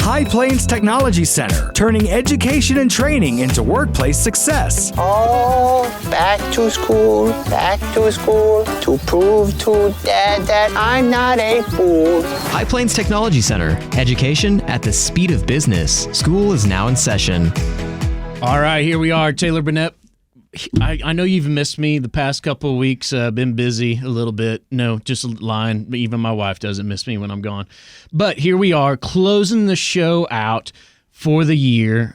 High Plains Technology Center, turning education and training into workplace success. Oh, back to school, to prove to Dad that I'm not a fool. High Plains Technology Center, education at the speed of business. School is now in session. All right, here we are, Taylor Burnett. I know you've missed me the past couple of weeks. Been busy a little bit. No, just lying. Even my wife doesn't miss me when I'm gone. But here we are, closing the show out for the year.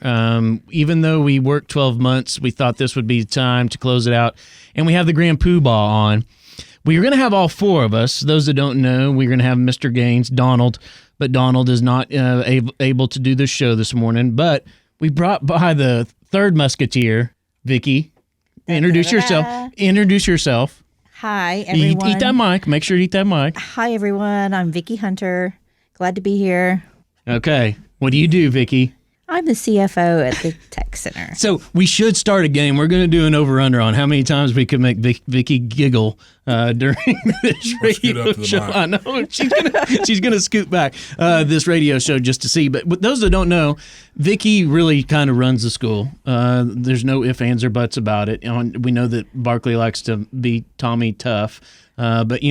Even though we worked 12 months, we thought this would be time to close it out. And we have the Grand Poobah on. We're going to have all four of us. Those that don't know, we're going to have Mr. Gaines, Donald. But Donald is not able to do the show this morning. But we brought by the third musketeer, Vickie. Introduce yourself. Hi, everyone. Eat that mic. Make sure you eat that mic. Hi, everyone. I'm Vickie Hunter. Glad to be here. Okay. What do you do, Vickie? I'm the CFO at the Tech Center. So we should start a game. We're going to do an over-under on how many times we can make Vickie giggle during this radio show. I know. She's gonna scoot back this radio show just to see. But those that don't know, Vickie really kind of runs the school. There's no ifs, ands, or buts about it. We know that Barclay likes to be Tommy tough. But,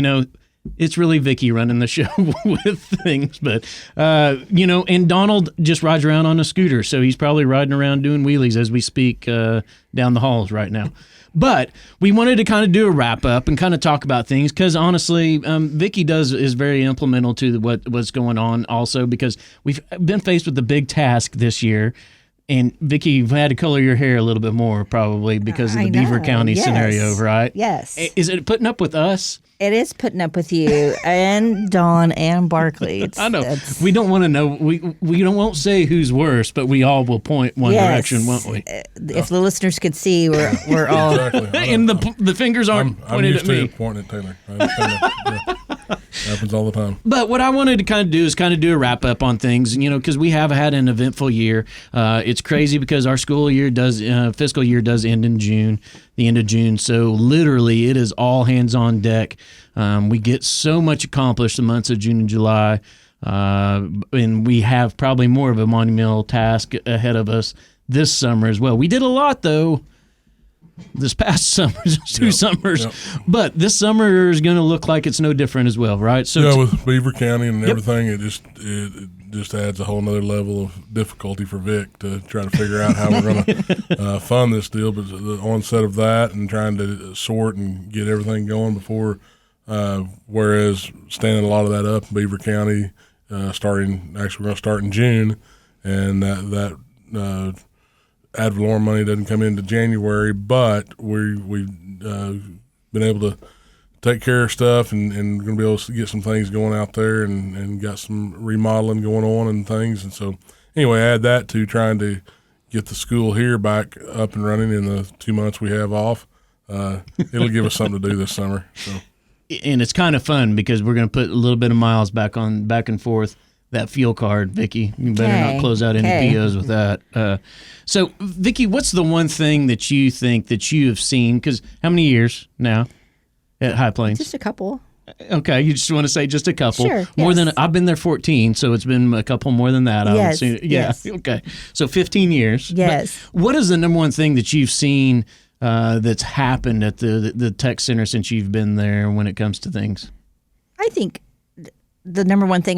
it's really Vickie running the show with things. But, and Donald just rides around on a scooter. So he's probably riding around doing wheelies as we speak down the halls right now. But we wanted to kind of do a wrap up and kind of talk about things because honestly, Vickie is very implemental to what's going on also because we've been faced with the big task this year. And Vickie, you've had to color your hair a little bit more probably because of the Beaver County scenario, right? Yes. Is it putting up with us? It is putting up with you and Dawn and Barclay. I know. We don't want to know. We won't say who's worse, but we all will point one direction, won't we? If the listeners could see, we're all. Exactly. And the fingers aren't pointed at me. I'm used to pointing at Taylor. I understand that. Yeah. Happens all the time. But what I wanted to kind of do is do a wrap up on things, because we have had an eventful year. It's crazy because our fiscal year does end in June, the end of June. So literally it is all hands on deck. We get so much accomplished the months of June and July. And we have probably more of a monumental task ahead of us this summer as well. We did a lot though. This past summer, two summers, but this summer is going to look like it's no different as well, right? So with Beaver County and everything, it just adds a whole nother level of difficulty for Vic to try to figure out how we're going to fund this deal. But the onset of that and trying to sort and get everything going before, whereas standing a lot of that up in Beaver County, we're going to start in June, and that ad valorem money doesn't come into January, but we've been able to take care of stuff and going to be able to get some things going out there and got some remodeling going on and things. And so anyway, add that to trying to get the school here back up and running in the 2 months we have off. It'll give us something to do this summer. So. And it's kind of fun because we're going to put a little bit of miles back and forth. That fuel card, Vickie. You better not close out any POs with that. So, Vickie, what's the one thing that you think that you have seen? Because how many years now at High Plains? Just a couple. Okay, you just want to say just a couple. Sure. More than I've been there 14, so it's been a couple more than that. I would assume. Yeah. Yes. Okay. So 15 years. Yes. But what is the number one thing that you've seen that's happened at the Tech Center since you've been there when it comes to things? I think the number one thing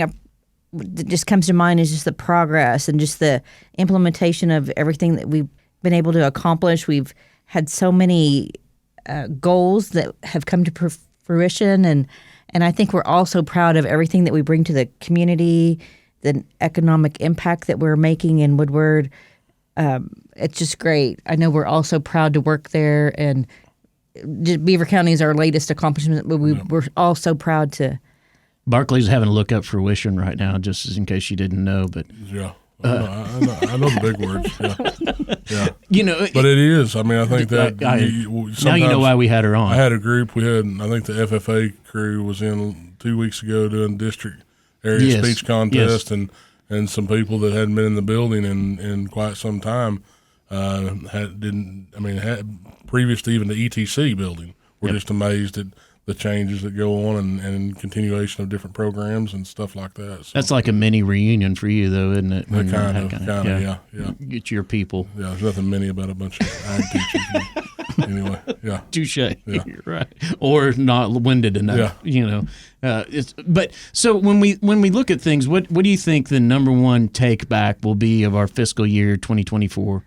that just comes to mind is just the progress and just the implementation of everything that we've been able to accomplish. We've had so many goals that have come to fruition, and I think we're also proud of everything that we bring to the community, the economic impact that we're making in Woodward. It's just great. I know we're also proud to work there, and Beaver County is our latest accomplishment, but we're also proud to. Barclay's having to look up fruition right now, just in case you didn't know. But yeah, I know the big words. Yeah. But it is. I mean, I think that now you know why we had her on. I had a group. I think the FFA crew was in 2 weeks ago doing district area speech contest, and some people that hadn't been in the building in quite some time had previous to even the ETC building, were just amazed at the changes that go on and continuation of different programs and stuff like that. So That's like a mini reunion for you, though, isn't it? kind of, yeah. Get your people. Yeah, there's nothing many about a bunch of ag teachers. Anyway, yeah. Touche. Yeah. Right. Or not winded enough. Yeah. But so when we look at things, what do you think the number one take back will be of our fiscal year 2024?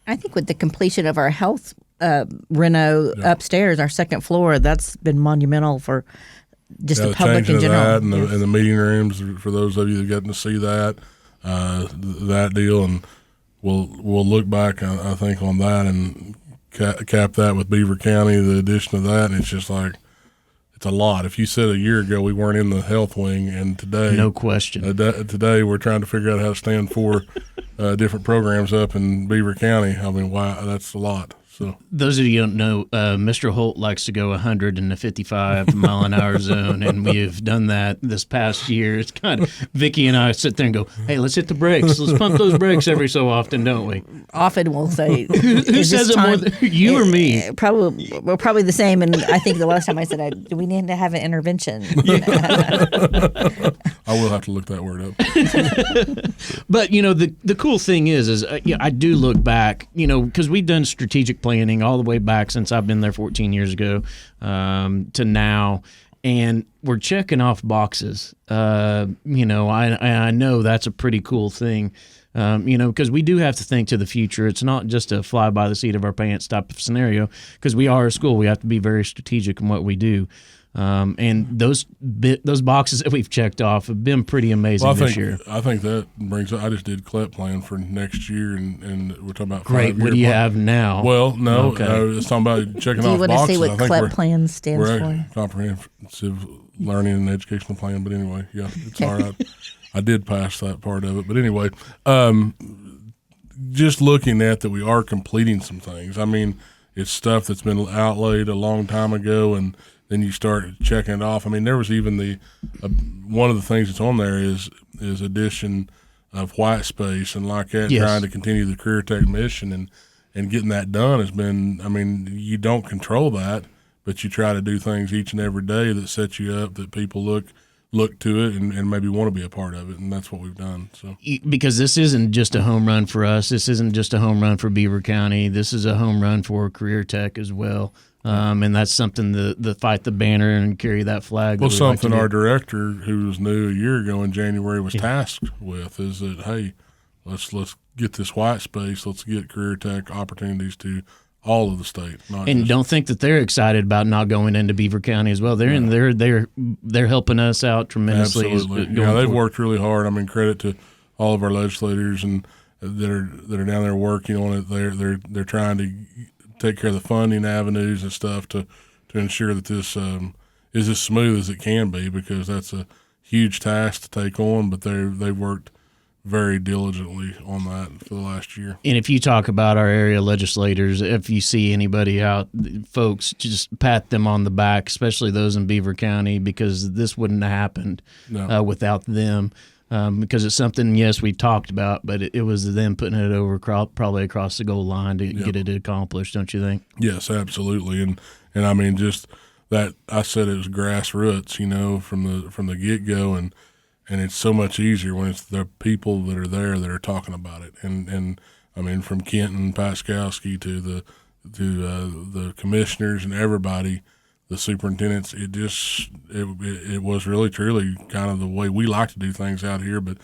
I think with the completion of our health reno upstairs, our second floor, that's been monumental for just the public in general. That and the meeting rooms for those of you that gotten to see that deal, and we'll look back, I think, on that and cap that with Beaver County, the addition of that, and it's just like, it's a lot. If you said a year ago we weren't in the health wing, and today, no question, today we're trying to figure out how to stand for different programs up in Beaver County. I mean, wow, that's a lot. So those of you who don't know, Mr. Holt likes to go 100 in the 55 mile an hour zone, and we have done that this past year. It's kind of Vickie and I sit there and go, "Hey, let's hit the brakes. Let's pump those brakes every so often, don't we?" Often we'll say, "Who says it more, you or me?" Probably the same. And I think the last time I said, "Do we need to have an intervention?" I will have to look that word up. But the cool thing is I do look back, because we've done strategic planning all the way back since I've been there 14 years ago to now, and we're checking off boxes. I know that's a pretty cool thing, because we do have to think to the future. It's not just a fly by the seat of our pants type of scenario, because we are a school. We have to be very strategic in what we do. And those boxes that we've checked off have been pretty amazing this year. I think that brings. I just did CLEP plan for next year, and we're talking about great. What do you have now? Well, no, it's talking about checking off boxes. Do you want to see what CLEP plan stands for? Comprehensive Learning and Educational Plan. But anyway, yeah, it's all right. I did pass that part of it. But anyway, just looking at that, we are completing some things. I mean, it's stuff that's been outlaid a long time ago, and then you start checking it off. I mean, there was even one of the things that's on there is addition of white space and like that, trying to continue the career tech mission and getting that done has been, I mean, you don't control that, but you try to do things each and every day that set you up, that people look to it and maybe want to be a part of it, and that's what we've done. So because this isn't just a home run for us, this isn't just a home run for Beaver County, this is a home run for career tech as well. And that's something to fight the banner and carry that flag. Well, something our director, who was new a year ago in January, was tasked with is that, hey, let's get this white space. Let's get career tech opportunities to all of the state. Don't think that they're excited about not going into Beaver County as well. They're helping us out tremendously. Absolutely. They've worked really hard. I mean, credit to all of our legislators and that are down there working on it. They're trying to take care of the funding avenues and stuff to ensure that this is as smooth as it can be, because that's a huge task to take on, but they've worked very diligently on that for the last year. And if you talk about our area legislators, if you see anybody out, folks, just pat them on the back, especially those in Beaver County, because this wouldn't have happened without them. Because it's something, yes, we talked about, but it was them putting it over probably across the goal line to get it accomplished, don't you think? Yes, absolutely. And I mean, just that, I said it was grassroots, from the get-go, and it's so much easier when it's the people that are there that are talking about it. And I mean, from Kenton Paskowski to the commissioners and everybody, the superintendents, it was really truly kind of the way we like to do things out here, but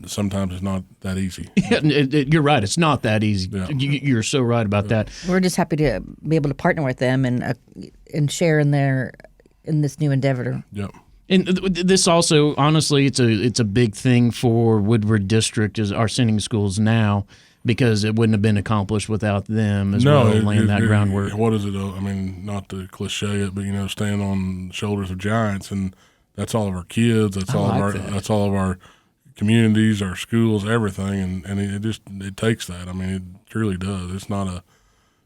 sometimes it's not that easy. Yeah, you're right. It's not that easy. Yeah. You're so right about that. We're just happy to be able to partner with them and share in this new endeavor. Yep. And this also, honestly, it's a big thing for Woodward District as our sending schools now, because it wouldn't have been accomplished without them as well, laying that groundwork. What is it? I mean, not to cliche it, but stand on the shoulders of giants, and that's all of our kids. That's that's all of our communities, our schools, everything, and it takes that. I mean, it truly does. It's not a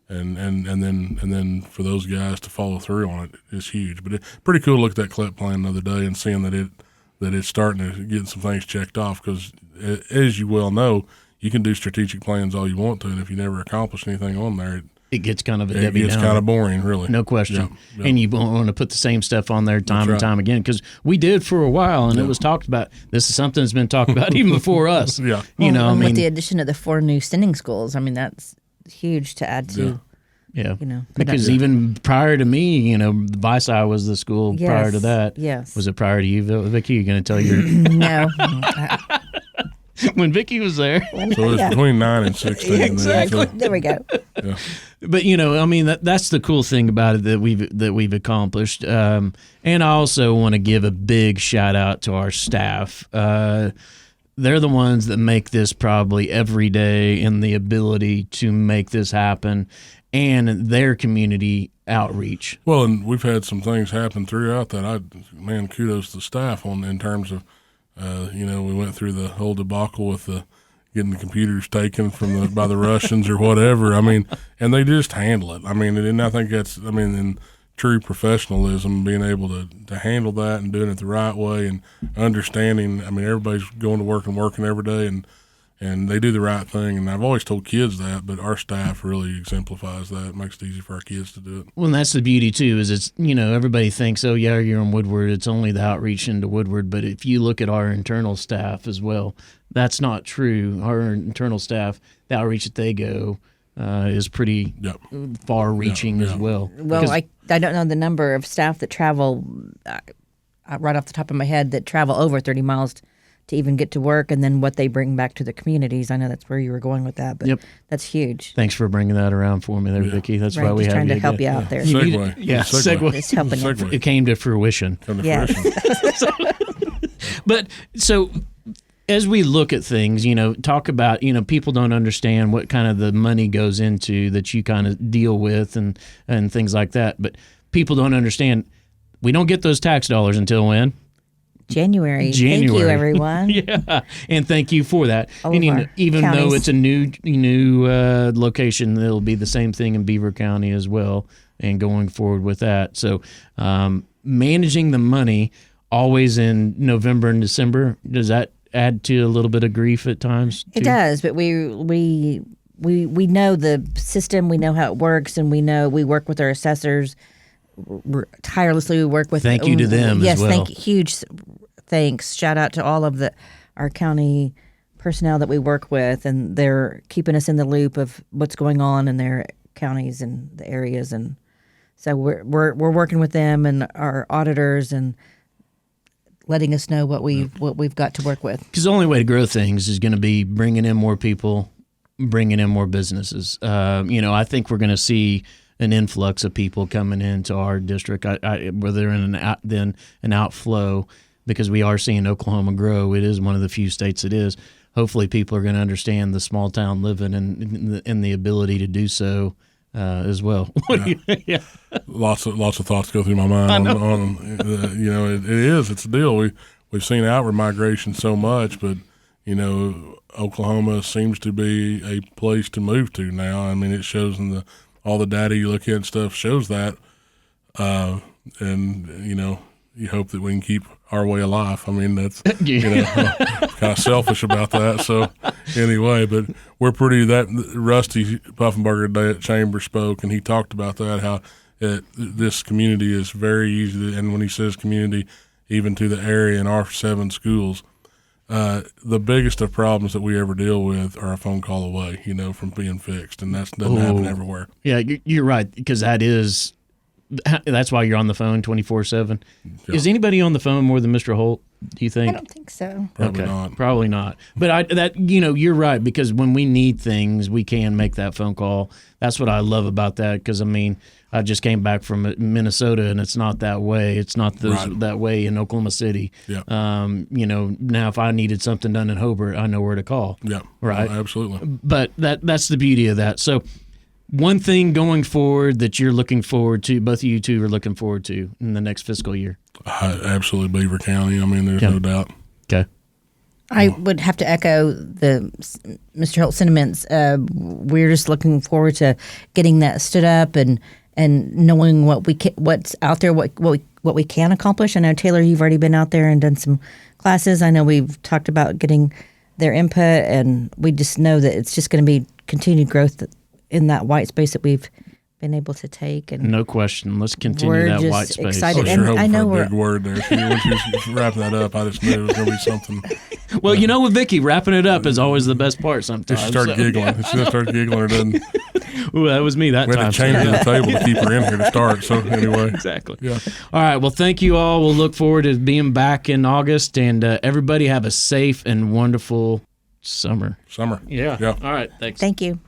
and then for those guys to follow through on it is huge. But it's pretty cool to look at that CLEP plan the other day and seeing that it's starting to get some things checked off, because as you well know, you can do strategic plans all you want to, and if you never accomplish anything on there, it gets kind of a It Debbie gets Downer. kind of boring, really. No question. Yeah. And you want to put the same stuff on there time and right. time again, because we did for a while, and it was talked about. This is something that's been talked about even before us. Yeah. You know, I and mean, with the addition of the 4 new sending schools, I mean, that's huge to add to. yeah. you know, Because even prior to me, you know, Vice was the school prior to Yes, that. yes. Was it prior to you, Vickie? You're going to tell your No. when Vickie was there. So it's between 9 and 16. Exactly. There we go. But you know, I mean, that's the cool thing about it that we've accomplished. And I also want to give a big shout out to our staff. They're the ones that make this probably every day, and the ability to make this happen, and their community outreach. Well, and we've had some things happen throughout that. Kudos to the staff in terms of, we went through the whole debacle with getting the computers taken by the Russians or whatever. I mean, and they just handle it. I mean, and I think that's, in true professionalism, being able to handle that and doing it the right way and understanding. I mean, everybody's going to work and working every day, and they do the right thing. And I've always told kids that, but our staff really exemplifies that. It makes it easy for our kids to do it. Well, and that's the beauty too, is it's, everybody thinks, oh yeah, you're in Woodward, it's only the outreach into Woodward. But if you look at our internal staff as well, that's not true. Our internal staff, the outreach that they go is pretty far reaching as well. Well, I don't know the number of staff that travel, right off the top of my head, that travel over 30 miles to even get to work, and then what they bring back to the communities. I know that's where you were going with that, but that's huge. Thanks for bringing that around for me there, Vickie. That's why we just have trying you to help again. you out there. Segue. Segue. It's helping you. Segue. It came to fruition. But so as we look at things, talk about, people don't understand what kind of the money goes into that you kind of deal with and things like that. But people don't understand, we don't get those tax dollars until when? January. Thank you, everyone. Yeah, and thank you for that. All And of our even counties. though it's a new location, it'll be the same thing in Beaver County as well, and going forward with that. So managing the money always in November and December, does that add to a little bit of grief at times? It does, but we know the system, we know how it works, and we know we work with our assessors tirelessly. We work with. Thank you to them yes, as well. Huge thanks. Shout out to all of our county personnel that we work with, and they're keeping us in the loop of what's going on in their counties and the areas, and so we're working with them and our auditors and letting us know what we've got to work with. Because the only way to grow things is going to be bringing in more people, bringing in more businesses. I think we're going to see an influx of people coming into our district, whether in an outflow, because we are seeing Oklahoma grow. It is one of the few states it is. Hopefully people are going to understand the small town living and the ability to do so as well. Yeah. Lots of thoughts go through my mind on it's a deal. We've seen outward migration so much, but Oklahoma seems to be a place to move to now. I mean, it shows in all the data you look at and stuff shows that, and you hope that we can keep our way of life. I mean, that's kind of selfish about that. So anyway, but we're pretty. That Rusty Puffenberger today at Chamber spoke, and he talked about that, how this community is very easy. And when he says community, even to the area in our 7 schools, the biggest of problems that we ever deal with are a phone call away, from being fixed, and that doesn't happen everywhere. Yeah, you're right, because that's why you're on the phone 24/7. Yeah. Is anybody on the phone more than Mr. Holt, do you think? I don't think so. Probably not. But you're right, because when we need things, we can make that phone call. That's what I love about that, because I just came back from Minnesota, and it's not that way. It's not that way in Oklahoma City. Yeah. Now if I needed something done in Hobart, I know where to call. Yeah. Right. Absolutely. But that's the beauty of that. So one thing going forward that you're looking forward to, both of you two are looking forward to in the next fiscal year? Absolutely Beaver County. I mean, there's no doubt. Okay. I would have to echo Mr. Holt's sentiments. We're just looking forward to getting that stood up and knowing what's out there, what we can accomplish. I know, Taylor, you've already been out there and done some classes. I know we've talked about getting their input, and we just know that it's just going to be continued growth in that white space that we've been able to take. And No question. Let's continue We're that just white space. excited. I was sure And I hoping know for a big word there. When she was wrapping that up, I just knew it was going to be something. Well, you know, with Vickie, wrapping it up is always the best part sometimes. She started giggling. As soon as I started giggling, it didn't. Ooh, that was me that We time. had to change the table to keep her in here to start. So anyway, Exactly. Yeah. All right. Well, thank you all. We'll look forward to being back in August, and everybody have a safe and wonderful summer. Summer. Yeah. Yeah. All right. Thanks. thank you.